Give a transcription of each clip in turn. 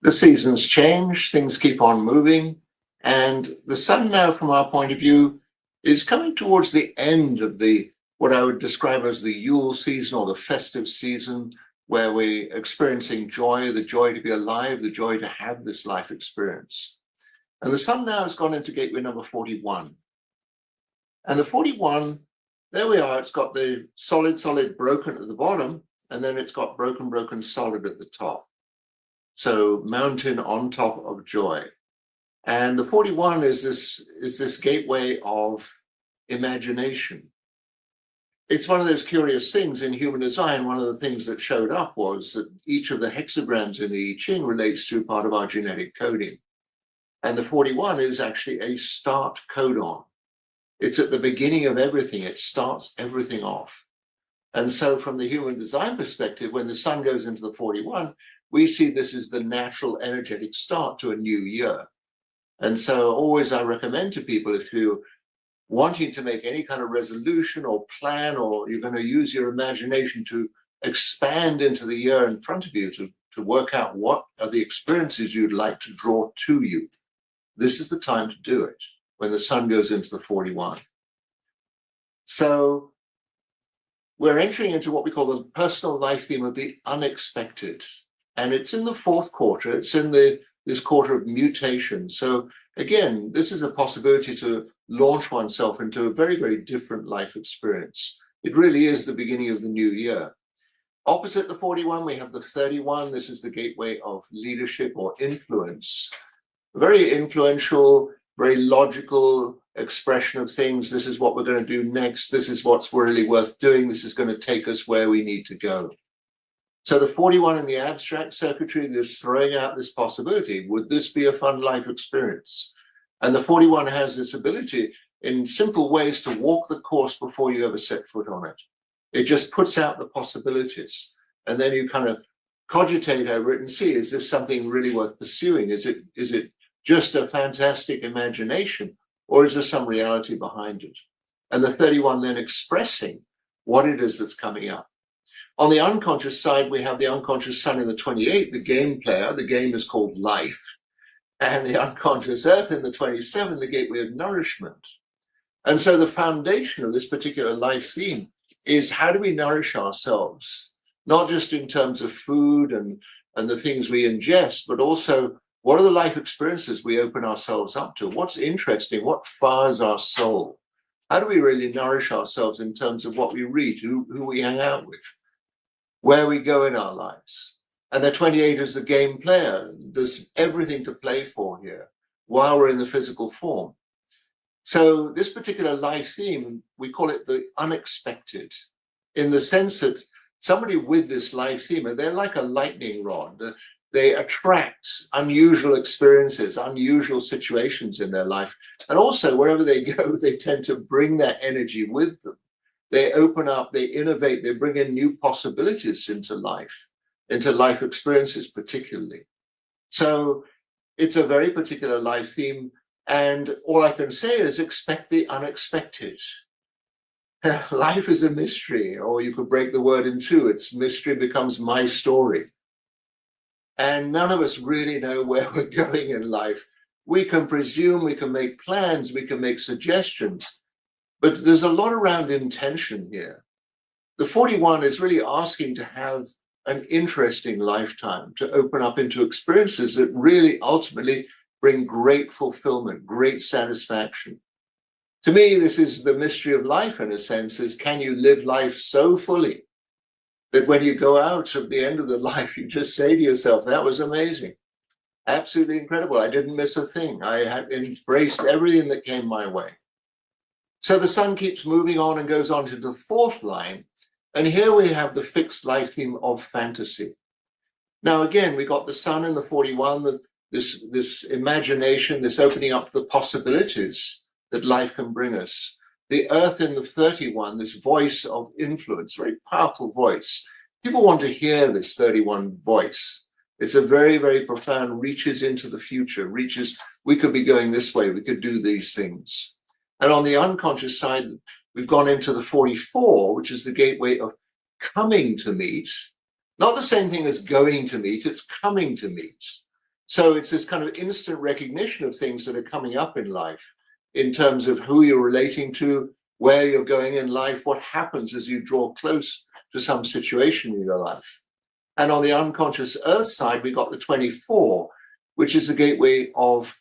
The seasons change, things keep on moving, and the sun now, from our point of view, is coming towards the end of the what I would describe as the Yule season or the festive season, where we're experiencing joy, the joy to be alive, the joy to have this life experience. And the sun now has gone into gateway number 41. And the 41, there we are, it's got the solid broken at the bottom, and then it's got broken solid at the top. So mountain on top of joy. And the 41 is this gateway of imagination. It's one of those curious things in human design. One of the things that showed up was that each of the hexagrams in the I Ching relates to part of our genetic coding. And the 41 is actually a start codon. It's at the beginning of everything. It starts everything off. And so from the human design perspective, when the sun goes into the 41, we see this as the natural energetic start to a new year. And so always I recommend to people, if you're wanting to make any kind of resolution or plan, or you're going to use your imagination to expand into the year in front of you, to work out what are the experiences you'd like to draw to you, this is the time to do it, when the sun goes into the 41. So we're entering into what we call the personal life theme of the unexpected. And it's in the fourth quarter. It's in this quarter of mutation. So again, this is a possibility to launch oneself into a very, very different life experience. It really is the beginning of the new year. Opposite the 41, we have the 31. This is the gateway of leadership or influence. Very influential, very logical expression of things. This is what we're going to do next. This is what's really worth doing. This is going to take us where we need to go. So the 41 in the abstract circuitry is throwing out this possibility. Would this be a fun life experience? And the 41 has this ability in simple ways to walk the course before you ever set foot on it. It just puts out the possibilities. And then you kind of cogitate over it and see, is this something really worth pursuing? Is it just a fantastic imagination, or is there some reality behind it? And the 31 then expressing what it is that's coming up. On the unconscious side, we have the unconscious sun in the 28, the game player. The game is called life. And the unconscious earth in the 27, the gateway of nourishment. And so the foundation of this particular life theme is, how do we nourish ourselves? Not just in terms of food and the things we ingest, but also what are the life experiences we open ourselves up to? What's interesting? What fires our soul? How do we really nourish ourselves in terms of what we read, who we hang out with, where we go in our lives? And the 28 is the game player. There's everything to play for here while we're in the physical form. So this particular life theme, we call it the unexpected, in the sense that somebody with this life theme, they're like a lightning rod. They attract unusual experiences, unusual situations in their life. And also wherever they go, they tend to bring that energy with them. They open up, they innovate, they bring in new possibilities into life experiences particularly. So it's a very particular life theme. And all I can say is expect the unexpected. Life is a mystery, or you could break the word in two. Its mystery becomes my story. And none of us really know where we're going in life. We can presume, we can make plans, we can make suggestions, but there's a lot around intention here. The 41 is really asking to have an interesting lifetime, to open up into experiences that really ultimately bring great fulfillment, great satisfaction. To me, this is the mystery of life, in a sense, is can you live life so fully that when you go out at the end of the life, you just say to yourself, that was amazing, absolutely incredible. I didn't miss a thing. I had embraced everything that came my way. So the sun keeps moving on and goes on to the fourth line. And here we have the fixed life theme of fantasy. Now, again, we got the sun in the 41, this imagination, this opening up the possibilities that life can bring us. The earth in the 31, this voice of influence, very powerful voice. People want to hear this 31 voice. It's a very, very profound, reaches into the future, we could be going this way, we could do these things. And on the unconscious side, we've gone into the 44, which is the gateway of coming to meet. Not the same thing as going to meet, it's coming to meet. So it's this kind of instant recognition of things that are coming up in life in terms of who you're relating to, where you're going in life, what happens as you draw close to some situation in your life. And on the unconscious earth side, we got the 24, which is the gateway of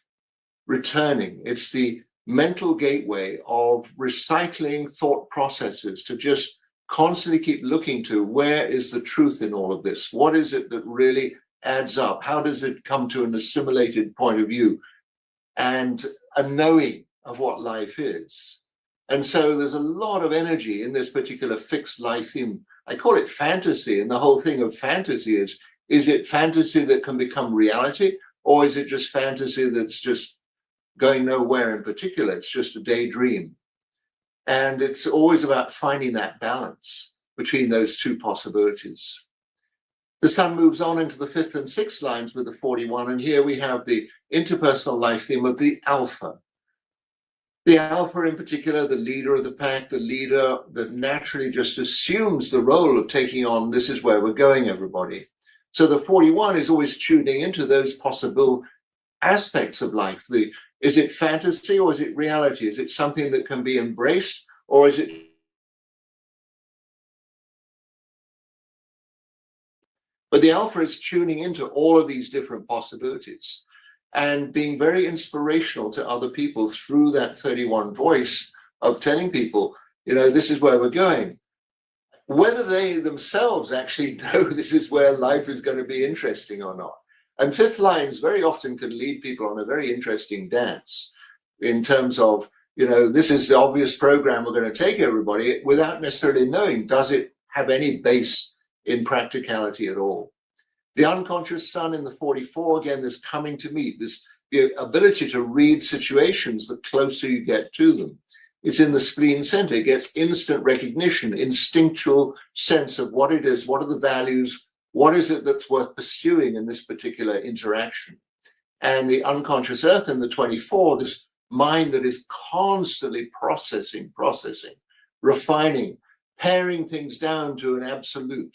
returning. It's the mental gateway of recycling thought processes to just constantly keep looking to where is the truth in all of this? What is it that really adds up? How does it come to an assimilated point of view and a knowing of what life is? And so there's a lot of energy in this particular fixed life theme. I call it fantasy. And the whole thing of fantasy is it fantasy that can become reality? Or is it just fantasy that's just going nowhere in particular? It's just a daydream. And it's always about finding that balance between those two possibilities. The sun moves on into the 5th and 6th lines with the 41. And here we have the interpersonal life theme of the alpha. The alpha in particular, the leader of the pack, the leader that naturally just assumes the role of taking on, this is where we're going, everybody. So the 41 is always tuning into those possible aspects of life. Is it fantasy or is it reality? Is it something that can be embraced or is it? But the alpha is tuning into all of these different possibilities and being very inspirational to other people through that 31 voice of telling people, this is where we're going. Whether they themselves actually know this is where life is going to be interesting or not. And 5th lines very often can lead people on a very interesting dance in terms of, this is the obvious program we're going to take everybody without necessarily knowing, does it have any base in practicality at all? The unconscious sun in the 44, again, this coming to meet, the ability to read situations the closer you get to them. It's in the spleen center. It gets instant recognition, instinctual sense of what it is, what are the values, what is it that's worth pursuing in this particular interaction. And the unconscious earth in the 24, this mind that is constantly processing, refining, paring things down to an absolute,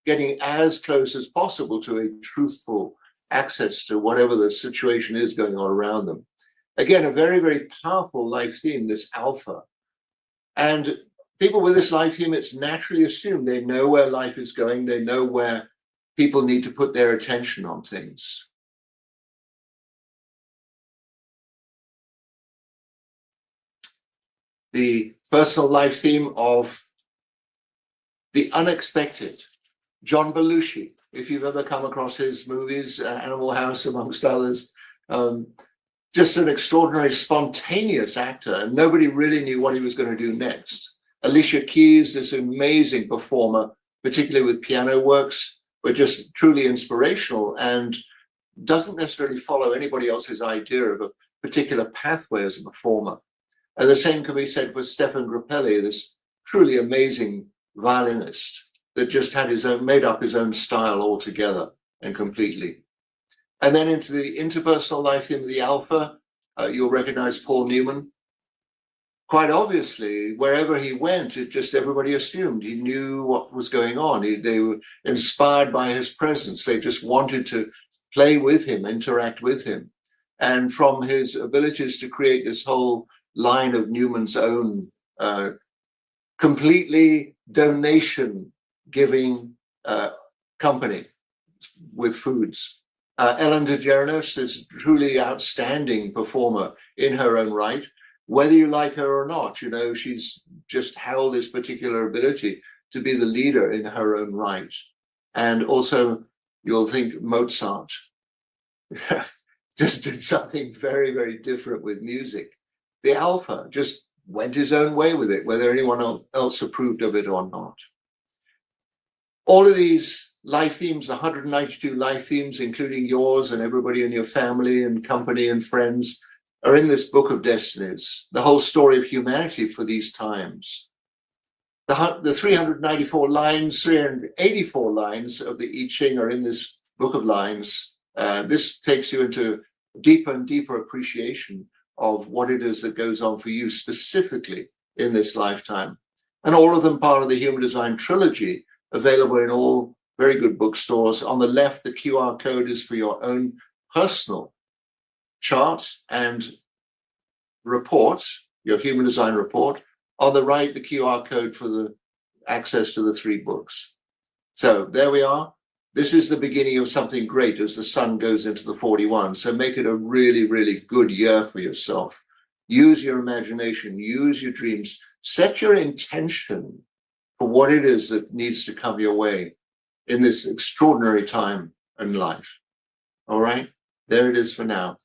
getting as close as possible to a truthful access to whatever the situation is going on around them. Again, a very, very powerful life theme, this alpha. And people with this life theme, it's naturally assumed they know where life is going. They know where people need to put their attention on things. The personal life theme of the unexpected. John Belushi, if you've ever come across his movies, Animal House, amongst others, just an extraordinary spontaneous actor, and nobody really knew what he was going to do next. Alicia Keys, this amazing performer, particularly with piano works, but just truly inspirational and doesn't necessarily follow anybody else's idea of a particular pathway as a performer. And the same can be said for Stefan Grappelli, this truly amazing violinist that just had made up his own style altogether and completely. And then into the interpersonal life theme of the alpha, you'll recognize Paul Newman. Quite obviously, wherever he went, everybody assumed he knew what was going on. They were inspired by his presence. They just wanted to play with him, interact with him. And from his abilities to create this whole line of Newman's own completely donation-giving company with foods. Ellen DeGeneres is a truly outstanding performer in her own right. Whether you like her or not, she's just held this particular ability to be the leader in her own right. And also, you'll think Mozart just did something very, very different with music. The alpha just went his own way with it, whether anyone else approved of it or not. All of these life themes, the 192 life themes, including yours and everybody in your family and company and friends, are in this book of destinies, the whole story of humanity for these times. The 394 lines, 384 lines of the I Ching are in this book of lines. This takes you into deeper and deeper appreciation of what it is that goes on for you specifically in this lifetime. And all of them part of the Human Design Trilogy, available in all very good bookstores. On the left, the QR code is for your own personal chart and report, your human design report. On the right, the QR code for the access to the 3 books. So there we are. This is the beginning of something great as the sun goes into the 41. So make it a really, really good year for yourself. Use your imagination, use your dreams, set your intention for what it is that needs to come your way in this extraordinary time in life. All right, there it is for now.